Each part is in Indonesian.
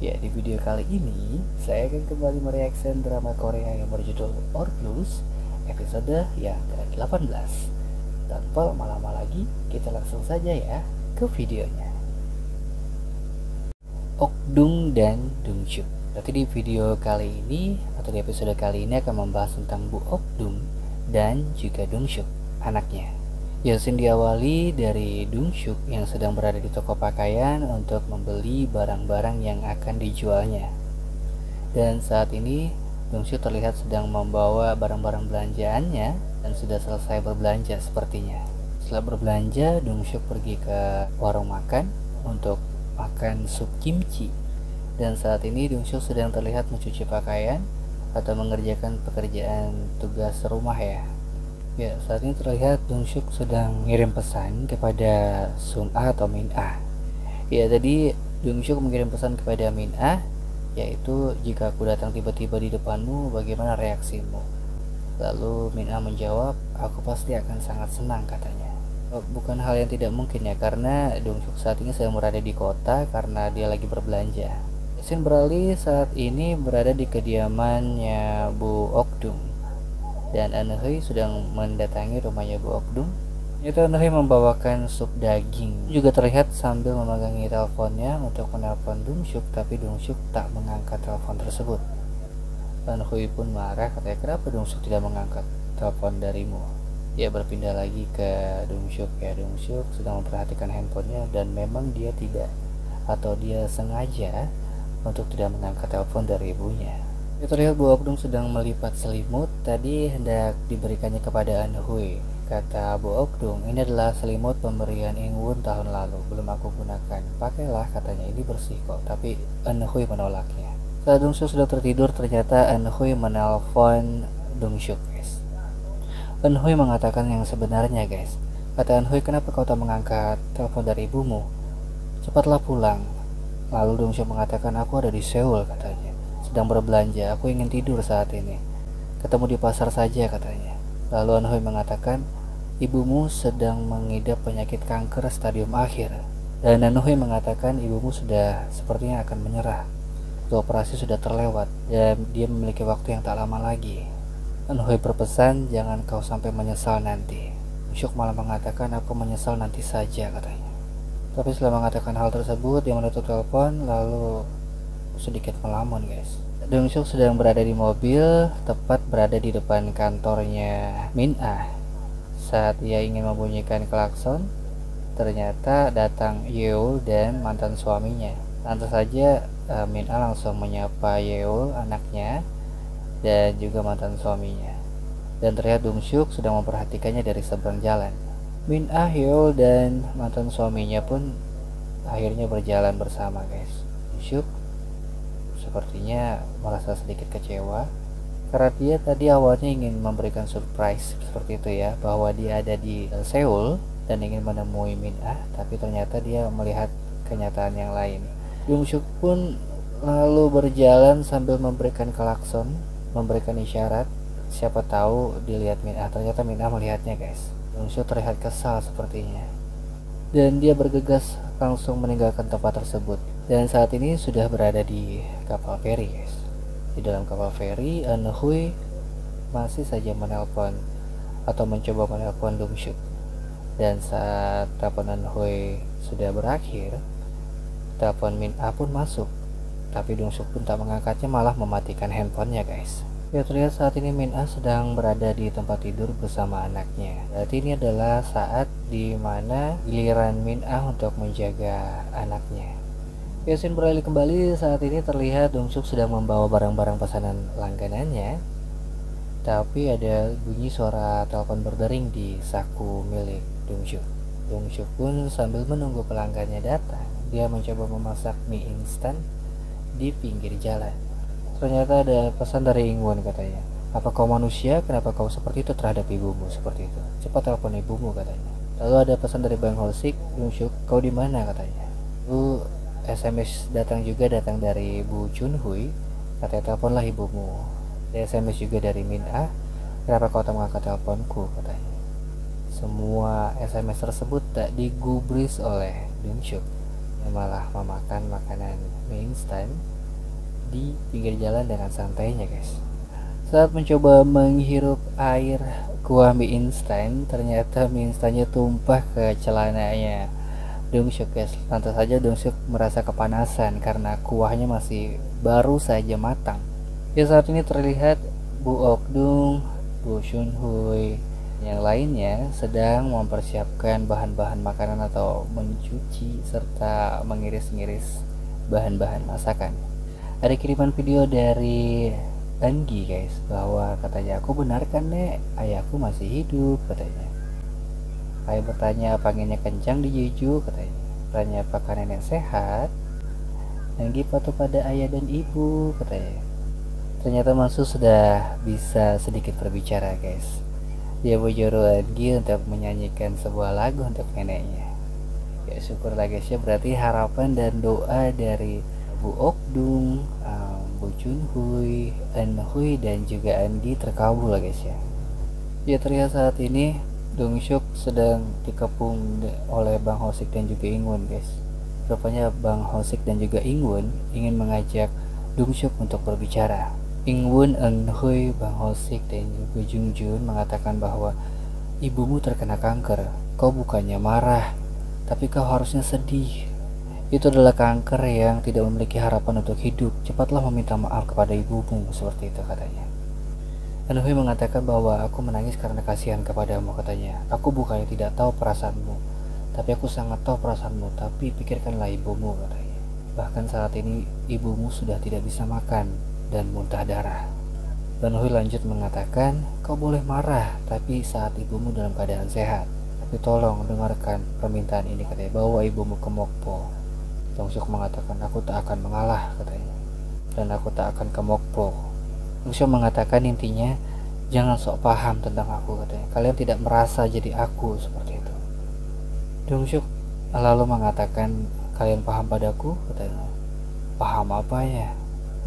Ya, di video kali ini saya akan kembali mereaction drama Korea yang berjudul Orpheus episode yang ke-18. Tanpa lama-lama lagi, kita langsung saja ya ke videonya. Okdung dan Dungsyuk. Berarti di video kali ini atau di episode kali ini akan membahas tentang Bu Okdung dan juga Dungsyuk, anaknya. Yasin diawali dari Dungsyuk yang sedang berada di toko pakaian untuk membeli barang-barang yang akan dijualnya. Dan saat ini Dungsyuk terlihat sedang membawa barang-barang belanjaannya dan sudah selesai berbelanja sepertinya. Setelah berbelanja, Dungsyuk pergi ke warung makan untuk makan sup kimchi. Dan saat ini Dungsyuk sedang terlihat mencuci pakaian atau mengerjakan pekerjaan tugas rumah ya. Ya, saat ini terlihat Dungsyuk sedang ngirim pesan kepada Sun A atau Min A. Ya, tadi Dungsyuk mengirim pesan kepada Min A, yaitu jika aku datang tiba-tiba di depanmu, bagaimana reaksimu? Lalu Min A menjawab, aku pasti akan sangat senang katanya. Bukan hal yang tidak mungkin ya, karena Dungsyuk saat ini sedang berada di kota karena dia lagi berbelanja. Scene beralih saat ini berada di kediamannya Bu Okdung. Dan Anhui sedang mendatangi rumahnya Bu Okdung. Itu Anhui membawakan sup daging. Juga terlihat sambil memegangi teleponnya untuk menelpon Dungsyuk, tapi Dungsyuk tak mengangkat telepon tersebut. Anhui pun marah, katanya kenapa Dungsyuk tidak mengangkat telepon darimu. Dia berpindah lagi ke Dungsyuk ya. Dungsyuk sedang memperhatikan handphonenya dan memang dia tidak atau dia sengaja untuk tidak mengangkat telepon dari ibunya. Terlihat Bu Okdung sedang melipat selimut, tadi hendak diberikannya kepada Anhui. Kata Bu Okdung, ini adalah selimut pemberian Ingwun tahun lalu, belum aku gunakan. Pakailah katanya, ini bersih kok, tapi Anhui menolaknya. Saat Dungsyuk sudah tertidur, ternyata Anhui menelpon Dungsyuk guys. Anhui mengatakan yang sebenarnya guys. Kata Anhui, kenapa kau tak mengangkat telepon dari ibumu? Cepatlah pulang. Lalu Dungsyuk mengatakan, aku ada di Seoul katanya. Sedang berbelanja, aku ingin tidur saat ini. Ketemu di pasar saja katanya. Lalu Anhui mengatakan, ibumu sedang mengidap penyakit kanker stadium akhir. Dan Anhui mengatakan ibumu sudah sepertinya akan menyerah. Operasi sudah terlewat dan dia memiliki waktu yang tak lama lagi. Anhui berpesan, jangan kau sampai menyesal nanti. Dungsyuk malah mengatakan, aku menyesal nanti saja katanya. Tapi setelah mengatakan hal tersebut, dia menutup telepon lalu sedikit melamun guys. Dungsyuk sedang berada di mobil, tepat berada di depan kantornya Min A. Saat dia ingin membunyikan klakson, ternyata datang Yeol dan mantan suaminya. Lantas saja Min A langsung menyapa Yeol, anaknya, dan juga mantan suaminya. Dan terlihat Dungsyuk sedang memperhatikannya dari seberang jalan. Min A, Yeol, dan mantan suaminya pun akhirnya berjalan bersama guys. Dungsyuk sepertinya merasa sedikit kecewa karena dia tadi awalnya ingin memberikan surprise seperti itu ya, bahwa dia ada di Seoul dan ingin menemui Min Ah, tapi ternyata dia melihat kenyataan yang lain. Dungsyuk pun lalu berjalan sambil memberikan klakson, memberikan isyarat, siapa tahu dilihat Min Ah. Ternyata Min Ah melihatnya guys. Dungsyuk terlihat kesal sepertinya dan dia bergegas langsung meninggalkan tempat tersebut. Dan saat ini sudah berada di kapal feri guys. Di dalam kapal feri, Anhui masih saja menelpon atau mencoba menelpon Dungsyuk. Dan saat telepon Anhui sudah berakhir, telepon Min A pun masuk. Tapi Dungsyuk pun tak mengangkatnya, malah mematikan handphonenya guys. Ya, terlihat saat ini Min A sedang berada di tempat tidur bersama anaknya. Berarti ini adalah saat dimana giliran Min A untuk menjaga anaknya. Yasin beralih kembali, saat ini terlihat Dungsyuk sedang membawa barang-barang pesanan langganannya. Tapi ada bunyi suara telepon berdering di saku milik Dungsyuk. Dungsyuk pun sambil menunggu pelanggannya datang, dia mencoba memasak mie instan di pinggir jalan. Ternyata ada pesan dari Ingwon katanya. Apa kau manusia? Kenapa kau seperti itu terhadap ibumu seperti itu? Cepat telepon ibumu katanya. Lalu ada pesan dari Bang Hosik, Dungsyuk, kau di mana katanya. Lalu SMS datang dari Bu Chunhui, katanya teleponlah ibumu. Ada SMS juga dari Min A, kenapa kau tak mengangkat teleponku katanya. Semua SMS tersebut tak digubris oleh Dungsyuk. malah memakan makanan mie instan di pinggir jalan dengan santainya guys. Saat mencoba menghirup air kuah mie instan, ternyata mie instannya tumpah ke celananya Dongsyuk guys. Lantas saja Dongsyuk merasa kepanasan karena kuahnya masih baru saja matang. Ya, saat ini terlihat Bu Okdung, Bu Shunhui, yang lainnya sedang mempersiapkan bahan-bahan makanan atau mencuci serta mengiris-ngiris bahan-bahan masakan. Ada kiriman video dari Anggi guys, bahwa katanya, "Aku benar kan nek, ayahku masih hidup," katanya. Ayah bertanya panggilnya kencang di Jeju, katanya. Tanya apakah nenek sehat. Anggi patuh pada ayah dan ibu, katanya. Ternyata Mansu sudah bisa sedikit berbicara guys. Dia menyuruh Anggi untuk menyanyikan sebuah lagu untuk neneknya. Ya syukurlah guys ya, berarti harapan dan doa dari Bu Okdung, Bu Chunhui, Hui, dan juga Anggi terkabul guys ya. Ya, terlihat saat ini Dongsyuk sedang dikepung oleh Bang Hosik dan juga Ingwon guys. Rupanya Bang Hosik dan juga Ingwon ingin mengajak Dongsyuk untuk berbicara. Ingwon, Hui, Bang Hosik, dan juga Jungjun mengatakan bahwa ibumu terkena kanker. Kau bukannya marah, tapi kau harusnya sedih. Itu adalah kanker yang tidak memiliki harapan untuk hidup. Cepatlah meminta maaf kepada ibumu, seperti itu katanya. Hui mengatakan bahwa aku menangis karena kasihan kepadamu, katanya. Aku bukannya tidak tahu perasaanmu, tapi aku sangat tahu perasaanmu. Tapi pikirkanlah ibumu, katanya. Bahkan saat ini ibumu sudah tidak bisa makan dan muntah darah. Hui lanjut mengatakan, kau boleh marah, tapi saat ibumu dalam keadaan sehat. Tapi tolong dengarkan permintaan ini, katanya. Bawa ibumu ke Mokpo. Dongsyuk mengatakan, aku tak akan mengalah, katanya. Dan aku tak akan ke Mokpo. Dongsyuk mengatakan intinya, jangan sok paham tentang aku, katanya. Kalian tidak merasa jadi aku, seperti itu. Dongsyuk lalu mengatakan, kalian paham padaku, katanya. Paham apa ya?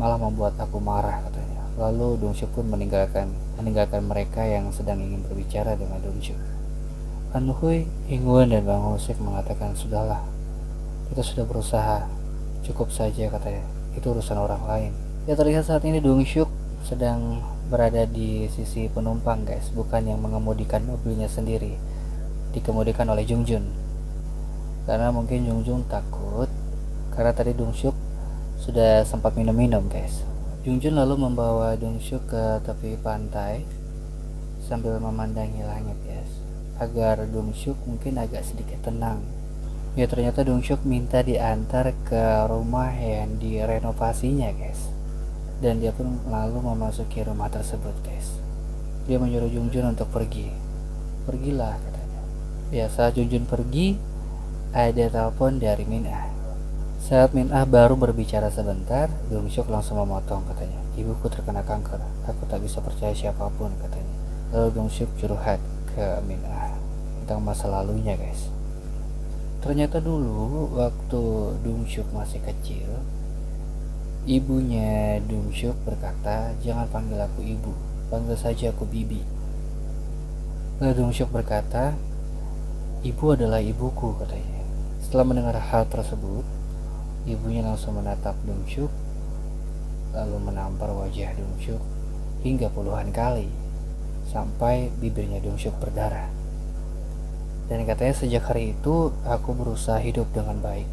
Malah membuat aku marah, katanya. Lalu Dongsyuk pun meninggalkan mereka yang sedang ingin berbicara dengan Dongsyuk. Hui, Ingwon, dan Bang Hosik mengatakan, sudahlah, kita sudah berusaha, cukup saja, katanya. Itu urusan orang lain. Ya, terlihat saat ini Dongsyuk sedang berada di sisi penumpang guys, bukan yang mengemudikan mobilnya sendiri. Dikemudikan oleh Jungjun. Karena mungkin Jungjun takut, karena tadi Dongsyuk sudah sempat minum-minum guys. Jungjun lalu membawa Dongsyuk ke tepi pantai sambil memandangi langit guys, agar Dongsyuk mungkin agak sedikit tenang. Ya, ternyata Dongsyuk minta diantar ke rumah yang direnovasinya guys. Dan dia pun lalu memasuki rumah tersebut guys. Dia menyuruh Jungjun untuk pergi. Pergilah, katanya. Ya, saat Jungjun pergi, ada telepon dari Min-ah. Saat Min-ah baru berbicara sebentar, Dongsyuk langsung memotong, katanya. Ibuku terkena kanker, aku tak bisa percaya siapapun, katanya. Lalu Dongsyuk curhat ke Min-ah tentang masa lalunya guys. Ternyata dulu waktu Dongsyuk masih kecil, ibunya Dongsyuk berkata, jangan panggil aku ibu, panggil saja aku bibi. Lalu Dongsyuk berkata, ibu adalah ibuku, katanya. Setelah mendengar hal tersebut, ibunya langsung menatap Dongsyuk, lalu menampar wajah Dongsyuk hingga puluhan kali, sampai bibirnya Dongsyuk berdarah. Dan katanya sejak hari itu aku berusaha hidup dengan baik.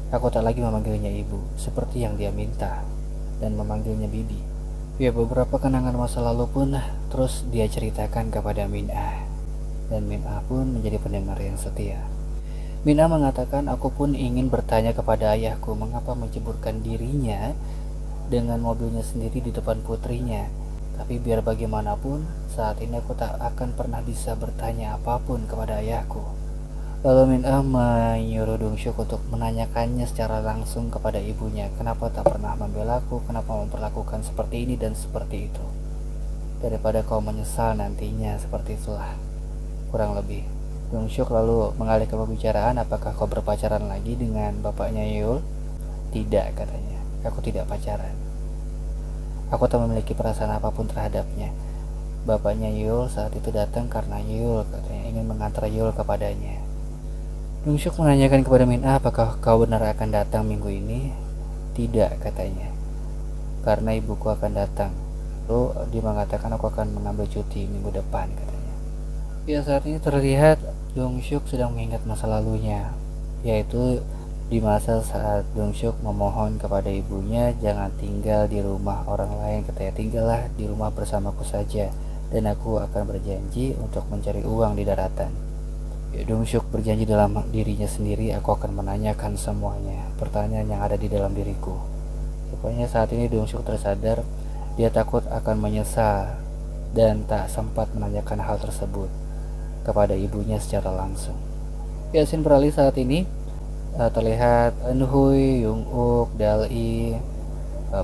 Aku tak lagi memanggilnya ibu seperti yang dia minta, dan memanggilnya bibi. Ya, beberapa kenangan masa lalu pun terus dia ceritakan kepada Min-ah. Dan Min-ah pun menjadi pendengar yang setia. Min-ah mengatakan, aku pun ingin bertanya kepada ayahku mengapa menceburkan dirinya dengan mobilnya sendiri di depan putrinya. Tapi biar bagaimanapun, saat ini aku tak akan pernah bisa bertanya apapun kepada ayahku. Lalu Min-ah menyuruh Dongsyuk untuk menanyakannya secara langsung kepada ibunya, kenapa tak pernah membelaku, kenapa memperlakukan seperti ini dan seperti itu. Daripada kau menyesal nantinya, seperti itulah. Kurang lebih. Dongsyuk lalu mengalihkan pembicaraan, apakah kau berpacaran lagi dengan bapaknya Yeol? Tidak, katanya. Aku tidak pacaran. Aku tak memiliki perasaan apapun terhadapnya. Bapaknya Yeol saat itu datang karena Yeol, katanya, ingin mengantar Yeol kepadanya. Dongsyuk menanyakan kepada Min-ah, apakah kau benar akan datang minggu ini? Tidak, katanya, karena ibuku akan datang. Lalu dia mengatakan aku akan mengambil cuti minggu depan, katanya. Ya, saat ini terlihat Dongsyuk sedang mengingat masa lalunya, yaitu di masa saat Dongsyuk memohon kepada ibunya jangan tinggal di rumah orang lain, katanya, tinggallah di rumah bersamaku saja dan aku akan berjanji untuk mencari uang di daratan. Ya, Dongsyuk berjanji dalam dirinya sendiri, aku akan menanyakan semuanya, pertanyaan yang ada di dalam diriku. Rupanya saat ini Dongsyuk tersadar dia takut akan menyesal dan tak sempat menanyakan hal tersebut kepada ibunya secara langsung. Yasin beralih saat ini terlihat Eunhui, Young-uk, Dal-i,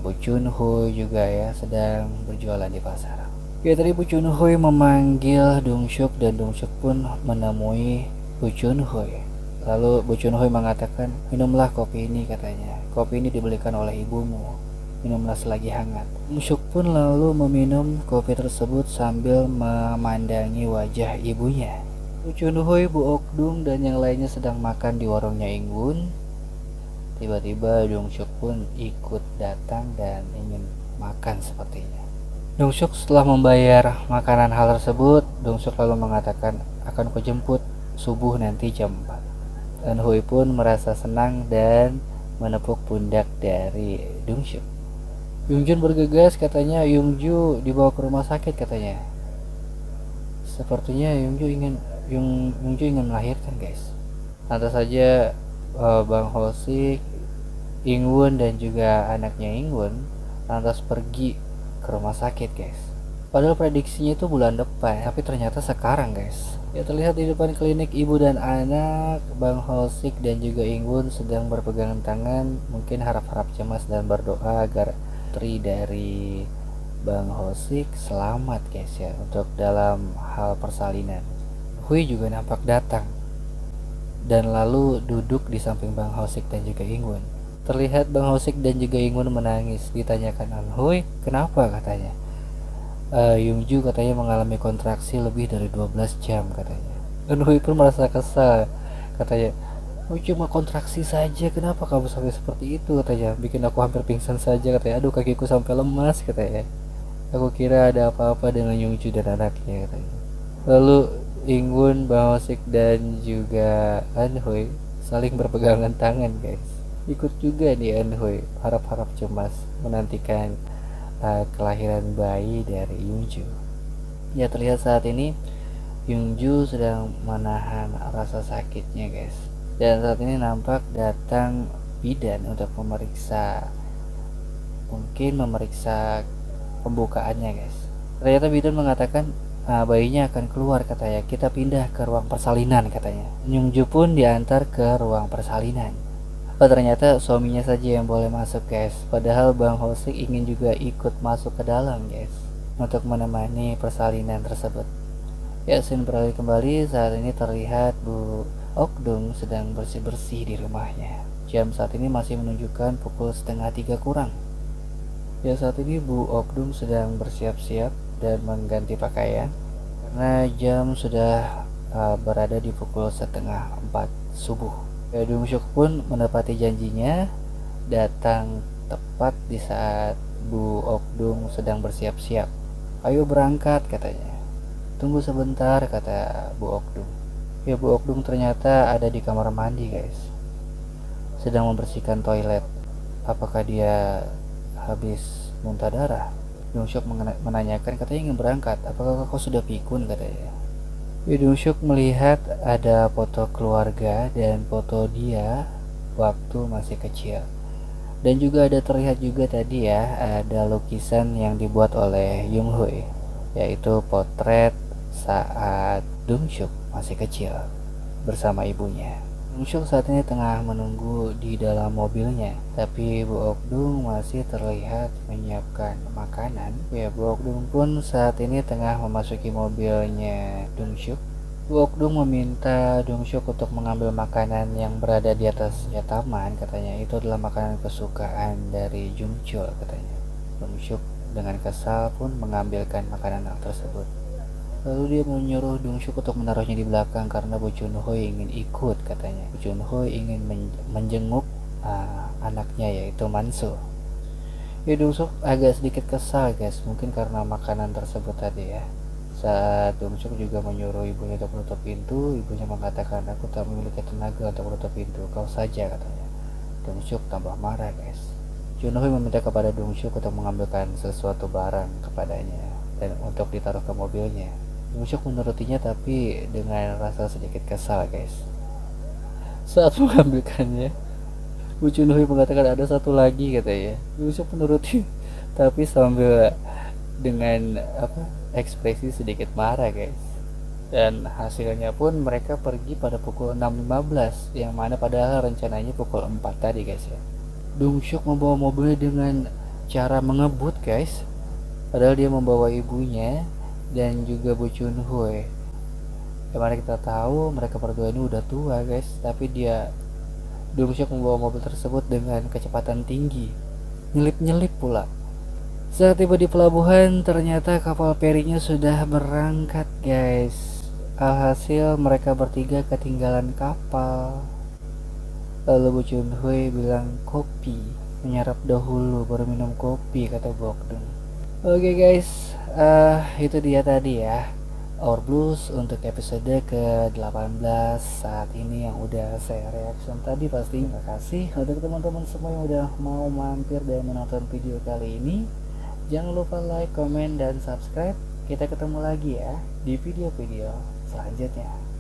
Bu Chun-hui juga ya sedang berjualan di pasar. Ya, tadi Bu Chun-hui memanggil Dongsyuk dan Dongsyuk pun menemui Bu Chun-hui. Lalu Bu Chun-hui mengatakan, minumlah kopi ini, katanya. Kopi ini dibelikan oleh ibumu. Minumlah selagi hangat. Dongsyuk pun lalu meminum kopi tersebut sambil memandangi wajah ibunya. Bu Chun-hui, Bu Ok-dum dan yang lainnya sedang makan di warungnya Ingwun. Tiba-tiba Dongsyuk pun ikut datang dan ingin makan sepertinya. Dongsyuk setelah membayar makanan hal tersebut, Dongsyuk lalu mengatakan akan kujemput subuh nanti jam 4. Eunhui pun merasa senang dan menepuk pundak dari Dongsyuk. Yungjun bergegas, katanya Yungju dibawa ke rumah sakit, katanya. Sepertinya Yungju ingin melahirkan, guys. Lantas saja Bang Hosik, Ingwun dan juga anaknya Ingwun lantas pergi ke rumah sakit, guys. Padahal prediksinya itu bulan depan, tapi ternyata sekarang, guys. Ya, terlihat di depan klinik ibu dan anak, Bang Hosik dan juga Ingwun sedang berpegangan tangan, mungkin harap-harap cemas dan berdoa agar putri dari Bang Hosik selamat, guys ya, untuk dalam hal persalinan. Hui juga nampak datang dan lalu duduk di samping Bang Hosik dan juga Ingwun. Terlihat Bang Hosik dan juga Ingwun menangis. Ditanyakan Eunhui, kenapa, katanya. Yungju katanya mengalami kontraksi lebih dari 12 jam, katanya. Eunhui pun merasa kesal, katanya, oh, cuma kontraksi saja, kenapa kamu sampai seperti itu, katanya. Bikin aku hampir pingsan saja, katanya. Aduh, kakiku sampai lemas, katanya. Aku kira ada apa-apa dengan Yungju dan anaknya, katanya. Lalu Ingwun, Bang Hosik dan juga Eunhui saling berpegangan tangan, guys. Ikut juga nih Eunhui, harap-harap cemas menantikan kelahiran bayi dari Yungju. Ya, terlihat saat ini Yungju sedang menahan rasa sakitnya, guys. Dan saat ini nampak datang bidan untuk memeriksa pembukaannya, guys. Ternyata bidan mengatakan bayinya akan keluar, katanya. Kita pindah ke ruang persalinan, katanya. Yungju pun diantar ke ruang persalinan. Oh, ternyata suaminya saja yang boleh masuk, guys. Padahal Bang Hosik ingin juga ikut masuk ke dalam, guys, untuk menemani persalinan tersebut. Ya, scene beralih kembali. Saat ini terlihat Bu Ok-dum sedang bersih-bersih di rumahnya. Jam saat ini masih menunjukkan pukul 2:30 kurang. Ya, saat ini Bu Ok-dum sedang bersiap-siap dan mengganti pakaian karena jam sudah berada di pukul 3:30 subuh. Dongsyuk pun menepati janjinya, datang tepat di saat Bu Ok-dum sedang bersiap-siap. Ayo berangkat, katanya. Tunggu sebentar, kata Bu Ok-dum. Ya, Bu Ok-dum ternyata ada di kamar mandi, guys, sedang membersihkan toilet. Apakah dia habis muntah darah? Dongsyuk menanyakan, katanya ingin berangkat. Apakah kau sudah pikun, katanya. Dongsyuk melihat ada foto keluarga dan foto dia waktu masih kecil. Dan juga ada terlihat juga tadi ya, ada lukisan yang dibuat oleh Yunghui, yaitu potret saat Dongsyuk masih kecil bersama ibunya. Dongsyuk saat ini tengah menunggu di dalam mobilnya, tapi Bu Ok-dum masih terlihat menyiapkan makanan. Ya, Bu Ok-dum pun saat ini tengah memasuki mobilnya Dongsyuk. Bu Ok-dum meminta Dongsyuk untuk mengambil makanan yang berada di atasnya taman, katanya. Itu adalah makanan kesukaan dari Jungchul, katanya. Dongsyuk dengan kesal pun mengambilkan makanan tersebut. Lalu dia menyuruh Dong Shuk untuk menaruhnya di belakang karena Bo Chun Ho ingin ikut katanya. Bo Chun Ho ingin menjenguk anaknya yaitu Manso. Ya Dong Shuk agak sedikit kesal guys, mungkin karena makanan tersebut tadi ya. Saat Dong Shuk juga menyuruh ibunya untuk menutup pintu, ibunya mengatakan aku tak memiliki tenaga untuk menutup pintu, kau saja katanya. Dong Shuk tambah marah guys. Chun Ho meminta kepada Dong Shuk untuk mengambilkan sesuatu barang kepadanya dan untuk ditaruh ke mobilnya. Dong Shuk menurutinya tapi dengan rasa sedikit kesal guys. Saat mengambilkannya, Bu Chun Hui mengatakan ada satu lagi katanya. Dong Shuk menuruti tapi sambil dengan ekspresi sedikit marah guys. Dan hasilnya pun mereka pergi pada pukul 6.15 yang mana padahal rencananya pukul 4 tadi guys ya. Dong Shuk membawa mobilnya dengan cara mengebut guys, padahal dia membawa ibunya dan juga Bo Chun Hui. Dimana kita tahu mereka berdua ini udah tua guys, tapi Dong Shuk membawa mobil tersebut dengan kecepatan tinggi, nyelip-nyelip pula. Saat tiba di pelabuhan, ternyata kapal ferinya sudah berangkat guys. Alhasil mereka bertiga ketinggalan kapal. Lalu Bo Chun Hui bilang kopi, menyerap dahulu baru minum kopi kata Bokdung. Oke guys, itu dia tadi ya Our Blues untuk episode ke-18 saat ini yang udah saya reaction tadi. Pasti terima kasih untuk teman-teman semua yang udah mau mampir dan menonton video kali ini. Jangan lupa like, comment, dan subscribe. Kita ketemu lagi ya di video-video selanjutnya.